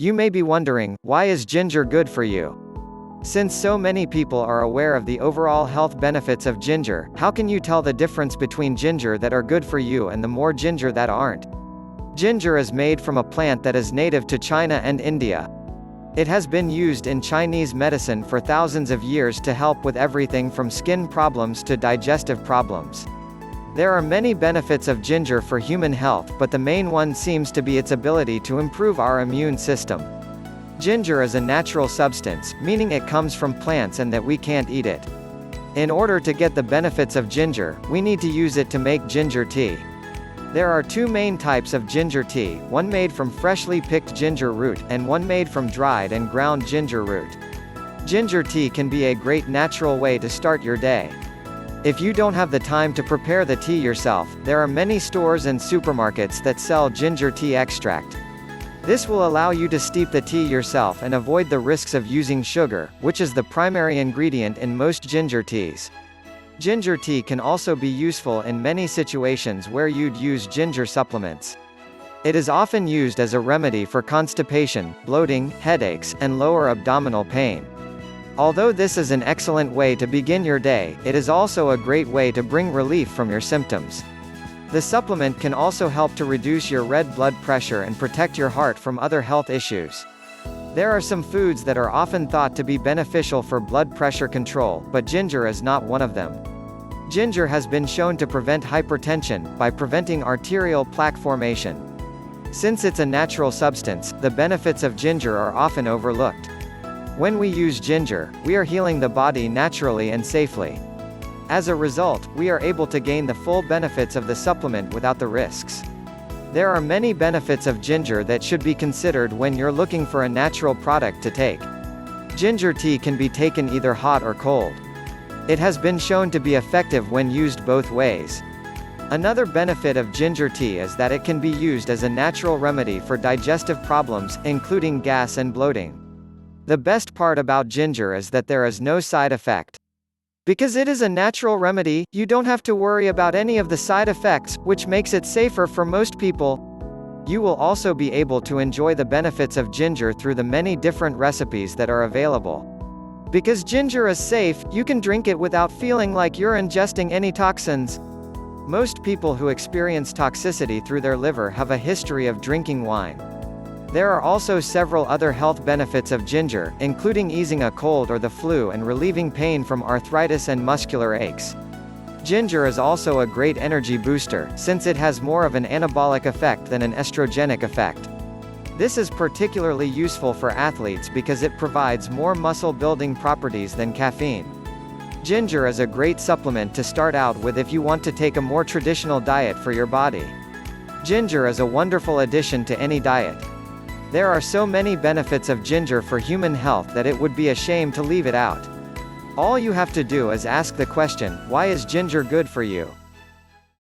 You may be wondering, why is ginger good for you? Since so many people are aware of the overall health benefits of ginger, how can you tell the difference between ginger that are good for you and the more ginger that aren't? Ginger is made from a plant that is native to China and India. It has been used in Chinese medicine for thousands of years to help with everything from skin problems to digestive problems. There are many benefits of ginger for human health, but the main one seems to be its ability to improve our immune system. Ginger is a natural substance, meaning it comes from plants and that we can't eat it. In order to get the benefits of ginger, we need to use it to make ginger tea. There are two main types of ginger tea, one made from freshly picked ginger root, and one made from dried and ground ginger root. Ginger tea can be a great natural way to start your day. If you don't have the time to prepare the tea yourself, there are many stores and supermarkets that sell ginger tea extract. This will allow you to steep the tea yourself and avoid the risks of using sugar, which is the primary ingredient in most ginger teas. Ginger tea can also be useful in many situations where you'd use ginger supplements. It is often used as a remedy for constipation, bloating, headaches, and lower abdominal pain. Although this is an excellent way to begin your day, it is also a great way to bring relief from your symptoms. The supplement can also help to reduce your red blood pressure and protect your heart from other health issues. There are some foods that are often thought to be beneficial for blood pressure control, but ginger is not one of them. Ginger has been shown to prevent hypertension, by preventing arterial plaque formation. Since it's a natural substance, the benefits of ginger are often overlooked. When we use ginger, we are healing the body naturally and safely. As a result, we are able to gain the full benefits of the supplement without the risks. There are many benefits of ginger that should be considered when you're looking for a natural product to take. Ginger tea can be taken either hot or cold. It has been shown to be effective when used both ways. Another benefit of ginger tea is that it can be used as a natural remedy for digestive problems, including gas and bloating. The best part about ginger is that there is no side effect. Because it is a natural remedy, you don't have to worry about any of the side effects, which makes it safer for most people. You will also be able to enjoy the benefits of ginger through the many different recipes that are available. Because ginger is safe, you can drink it without feeling like you're ingesting any toxins. Most people who experience toxicity through their liver have a history of drinking wine. There are also several other health benefits of ginger, including easing a cold or the flu and relieving pain from arthritis and muscular aches. Ginger is also a great energy booster, since it has more of an anabolic effect than an estrogenic effect. This is particularly useful for athletes because it provides more muscle-building properties than caffeine. Ginger is a great supplement to start out with if you want to take a more traditional diet for your body. Ginger is a wonderful addition to any diet. There are so many benefits of ginger for human health that it would be a shame to leave it out. All you have to do is ask the question, why is ginger good for you?